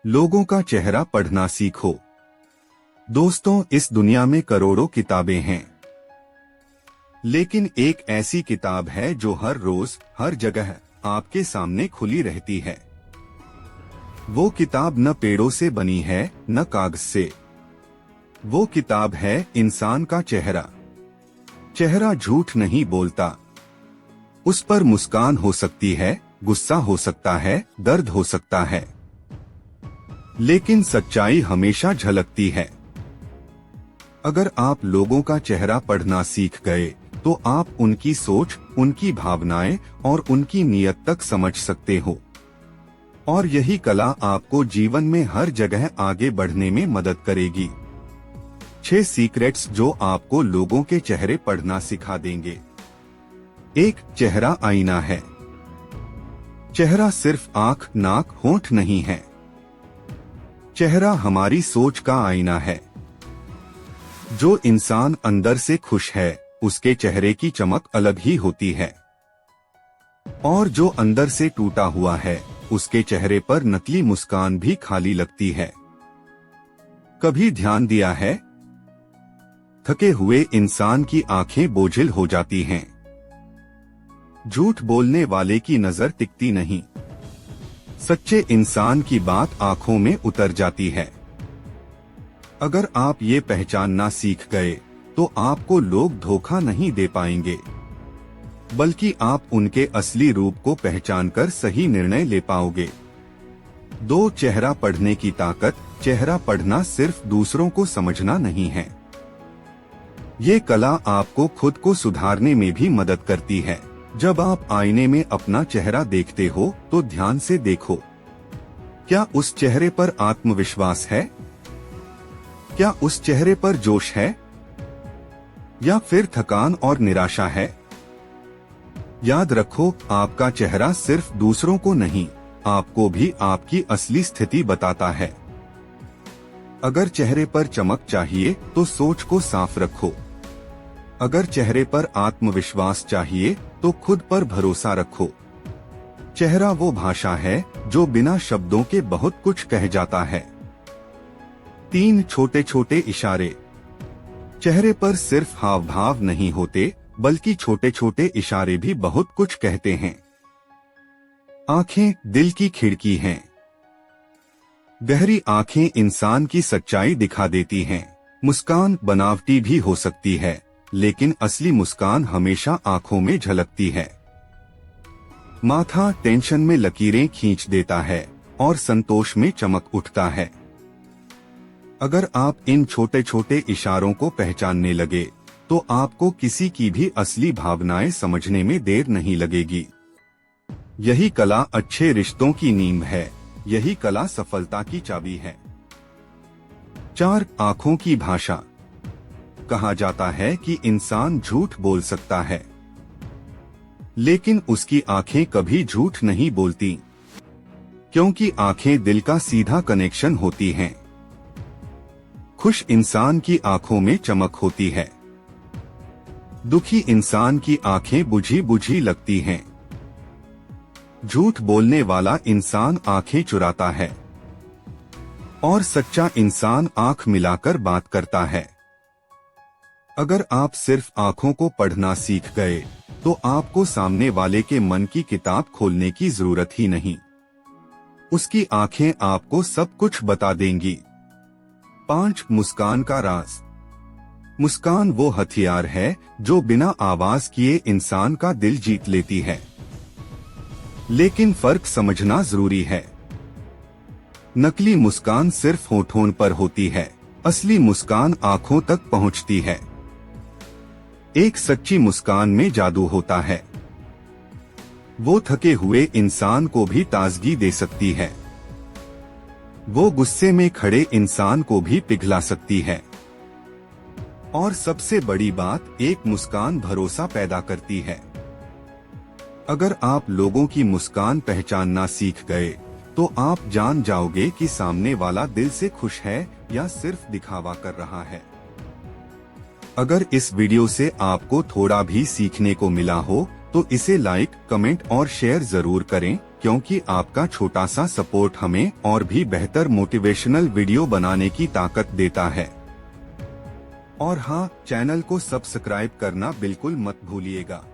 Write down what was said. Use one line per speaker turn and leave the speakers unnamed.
लोगों का चेहरा पढ़ना सीखो। दोस्तों, इस दुनिया में करोड़ों किताबें हैं, लेकिन एक ऐसी किताब है जो हर रोज हर जगह आपके सामने खुली रहती है। वो किताब न पेड़ों से बनी है न कागज से। वो किताब है इंसान का चेहरा। चेहरा झूठ नहीं बोलता। उस पर मुस्कान हो सकती है, गुस्सा हो सकता है, दर्द हो सकता है, लेकिन सच्चाई हमेशा झलकती है। अगर आप लोगों का चेहरा पढ़ना सीख गए तो आप उनकी सोच, उनकी भावनाएं और उनकी नीयत तक समझ सकते हो। और यही कला आपको जीवन में हर जगह आगे बढ़ने में मदद करेगी। 6 सीक्रेट्स जो आपको लोगों के चेहरे पढ़ना सिखा देंगे। 1. चेहरा आईना है। चेहरा सिर्फ आंख, नाक, होंठ नहीं है। चेहरा हमारी सोच का आईना है। जो इंसान अंदर से खुश है उसके चेहरे की चमक अलग ही होती है, और जो अंदर से टूटा हुआ है उसके चेहरे पर नकली मुस्कान भी खाली लगती है। कभी ध्यान दिया है, थके हुए इंसान की आंखें बोझिल हो जाती हैं। झूठ बोलने वाले की नजर टिकती नहीं। सच्चे इंसान की बात आंखों में उतर जाती है। अगर आप ये पहचानना सीख गए तो आपको लोग धोखा नहीं दे पाएंगे, बल्कि आप उनके असली रूप को पहचानकर सही निर्णय ले पाओगे। 2. चेहरा पढ़ने की ताकत। चेहरा पढ़ना सिर्फ दूसरों को समझना नहीं है, ये कला आपको खुद को सुधारने में भी मदद करती है। जब आप आईने में अपना चेहरा देखते हो तो ध्यान से देखो, क्या उस चेहरे पर आत्मविश्वास है? क्या उस चेहरे पर जोश है? या फिर थकान और निराशा है? याद रखो, आपका चेहरा सिर्फ दूसरों को नहीं, आपको भी आपकी असली स्थिति बताता है। अगर चेहरे पर चमक चाहिए तो सोच को साफ रखो। अगर चेहरे पर आत्मविश्वास चाहिए तो खुद पर भरोसा रखो। चेहरा वो भाषा है जो बिना शब्दों के बहुत कुछ कह जाता है। 3. छोटे छोटे इशारे। चेहरे पर सिर्फ हाव भाव नहीं होते, बल्कि छोटे छोटे इशारे भी बहुत कुछ कहते हैं। आंखें दिल की खिड़की हैं। गहरी आंखें इंसान की सच्चाई दिखा देती हैं। मुस्कान बनावटी भी हो सकती है, लेकिन असली मुस्कान हमेशा आंखों में झलकती है। माथा टेंशन में लकीरें खींच देता है और संतोष में चमक उठता है। अगर आप इन छोटे छोटे इशारों को पहचानने लगे तो आपको किसी की भी असली भावनाएं समझने में देर नहीं लगेगी। यही कला अच्छे रिश्तों की नींव है। यही कला सफलता की चाबी है। 4. आंखों की भाषा। कहा जाता है कि इंसान झूठ बोल सकता है, लेकिन उसकी आंखें कभी झूठ नहीं बोलती, क्योंकि आंखें दिल का सीधा कनेक्शन होती हैं। खुश इंसान की आंखों में चमक होती है। दुखी इंसान की आंखें बुझी बुझी लगती हैं। झूठ बोलने वाला इंसान आंखें चुराता है, और सच्चा इंसान आंख मिलाकर बात करता है। अगर आप सिर्फ आंखों को पढ़ना सीख गए तो आपको सामने वाले के मन की किताब खोलने की जरूरत ही नहीं। उसकी आंखें आपको सब कुछ बता देंगी। 5. मुस्कान का राज। मुस्कान वो हथियार है जो बिना आवाज किए इंसान का दिल जीत लेती है, लेकिन फर्क समझना जरूरी है। नकली मुस्कान सिर्फ होठों पर होती है, असली मुस्कान आंखों तक पहुंचती है। एक सच्ची मुस्कान में जादू होता है। वो थके हुए इंसान को भी ताजगी दे सकती है। वो गुस्से में खड़े इंसान को भी पिघला सकती है। और सबसे बड़ी बात, एक मुस्कान भरोसा पैदा करती है। अगर आप लोगों की मुस्कान पहचानना सीख गए तो आप जान जाओगे कि सामने वाला दिल से खुश है या सिर्फ दिखावा कर रहा है। अगर इस वीडियो से आपको थोड़ा भी सीखने को मिला हो तो इसे लाइक, कमेंट और शेयर जरूर करें, क्योंकि आपका छोटा सा सपोर्ट हमें और भी बेहतर मोटिवेशनल वीडियो बनाने की ताकत देता है। और हाँ, चैनल को सब्सक्राइब करना बिल्कुल मत भूलिएगा।